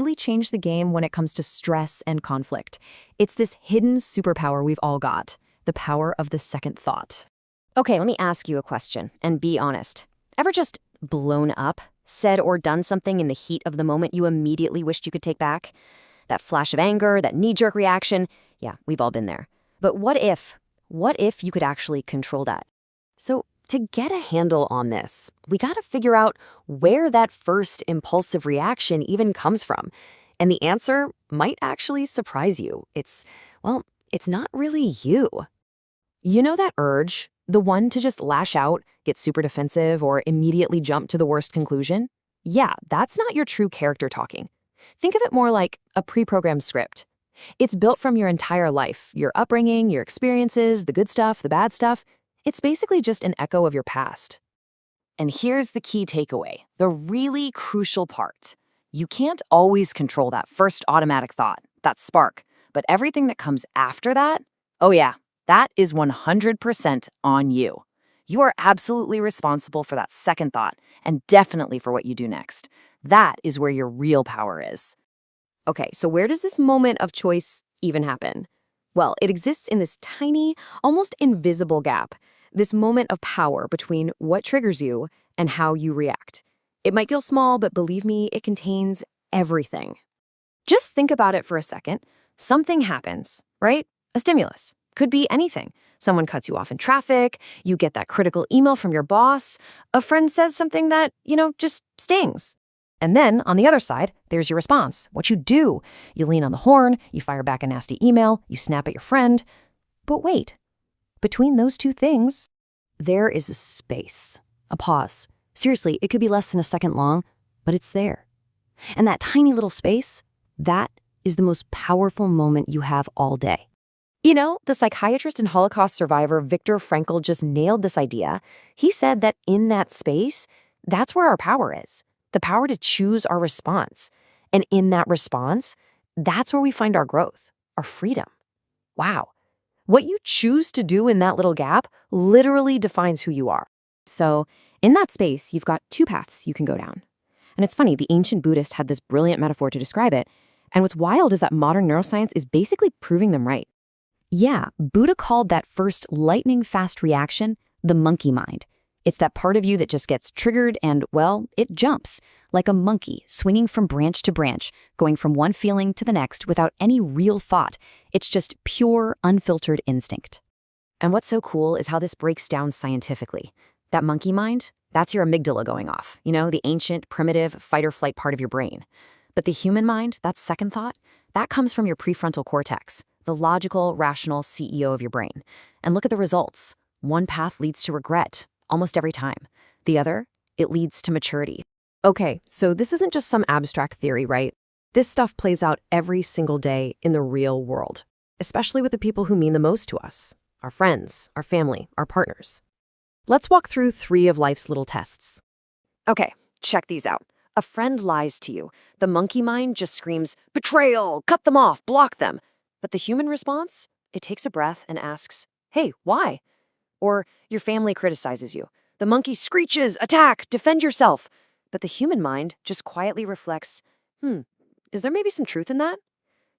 totally change the game when it comes to stress and conflict. It's this hidden superpower we've all got, the power of the second thought. Okay, let me ask you a question, and be honest. Ever just blown up, said or done something in the heat of the moment you immediately wished you could take back? That flash of anger, that knee-jerk reaction? Yeah, we've all been there. But what if you could actually control that? So to get a handle on this, we gotta figure out where that first impulsive reaction even comes from. And the answer might actually surprise you. It's not really you. You know that urge? The one to just lash out, get super defensive, or immediately jump to the worst conclusion? Yeah, that's not your true character talking. Think of it more like a pre-programmed script. It's built from your entire life, your upbringing, your experiences, the good stuff, the bad stuff. It's basically just an echo of your past. And here's the key takeaway, the really crucial part. You can't always control that first automatic thought, that spark, but everything that comes after that, oh yeah, that is 100% on you. You are absolutely responsible for that second thought, and definitely for what you do next. That is where your real power is. Okay, so where does this moment of choice even happen? Well, it exists in this tiny, almost invisible gap, this moment of power between what triggers you and how you react. It might feel small, but believe me, it contains everything. Just think about it for a second. Something happens, right? A stimulus. Could be anything. Someone cuts you off in traffic, you get that critical email from your boss, a friend says something that, just stings. And then, on the other side, there's your response. What you do. You lean on the horn, you fire back a nasty email, you snap at your friend. But wait, between those two things, there is a space, a pause. Seriously, it could be less than a second long, but it's there. And that tiny little space, that is the most powerful moment you have all day. The psychiatrist and Holocaust survivor Viktor Frankl just nailed this idea. He said that in that space, that's where our power is. The power to choose our response. And in that response, that's where we find our growth, our freedom. Wow. What you choose to do in that little gap literally defines who you are. So in that space, you've got two paths you can go down. And it's funny, the ancient Buddhist had this brilliant metaphor to describe it. And what's wild is that modern neuroscience is basically proving them right. Yeah, Buddha called that first lightning-fast reaction the monkey mind. It's that part of you that just gets triggered and, it jumps, like a monkey swinging from branch to branch, going from one feeling to the next without any real thought. It's just pure, unfiltered instinct. And what's so cool is how this breaks down scientifically. That monkey mind, that's your amygdala going off, the ancient, primitive, fight-or-flight part of your brain. But the human mind, that second thought, that comes from your prefrontal cortex, the logical, rational CEO of your brain. And look at the results. One path leads to regret, almost every time. The other, it leads to maturity. Okay, so this isn't just some abstract theory, right? This stuff plays out every single day in the real world, especially with the people who mean the most to us, our friends, our family, our partners. Let's walk through 3 of life's little tests. Okay, check these out. A friend lies to you. The monkey mind just screams, betrayal, cut them off, block them. But the human response? It takes a breath and asks, hey, why? Or your family criticizes you. The monkey screeches, attack, defend yourself. But the human mind just quietly reflects, is there maybe some truth in that?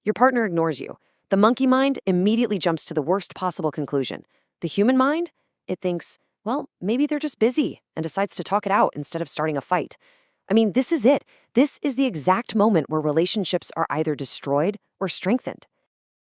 Your partner ignores you. The monkey mind immediately jumps to the worst possible conclusion. The human mind, it thinks, maybe they're just busy, and decides to talk it out instead of starting a fight. I mean, this is it. This is the exact moment where relationships are either destroyed or strengthened.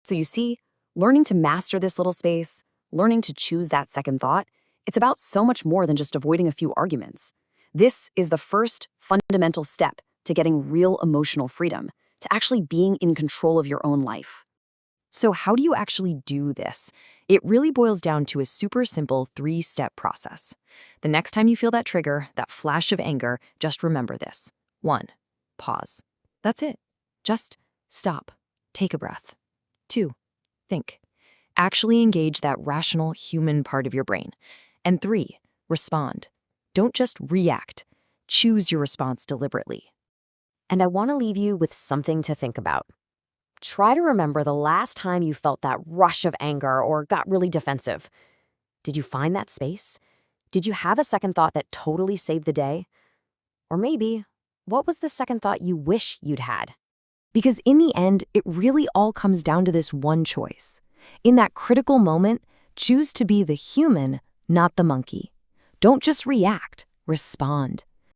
So you see, learning to master this little space, learning to choose that second thought, it's about so much more than just avoiding a few arguments. This is the first fundamental step to getting real emotional freedom, to actually being in control of your own life. So how do you actually do this? It really boils down to a super simple 3-step process. The next time you feel that trigger, that flash of anger, just remember this. 1, pause. That's it. Just stop. Take a breath. 2, think. Actually engage that rational human part of your brain. And 3, respond. Don't just react. Choose your response deliberately. And I want to leave you with something to think about. Try to remember the last time you felt that rush of anger or got really defensive. Did you find that space? Did you have a second thought that totally saved the day? Or maybe, what was the second thought you wish you'd had? Because in the end, it really all comes down to this one choice. In that critical moment, choose to be the human, not the monkey. Don't just react, respond.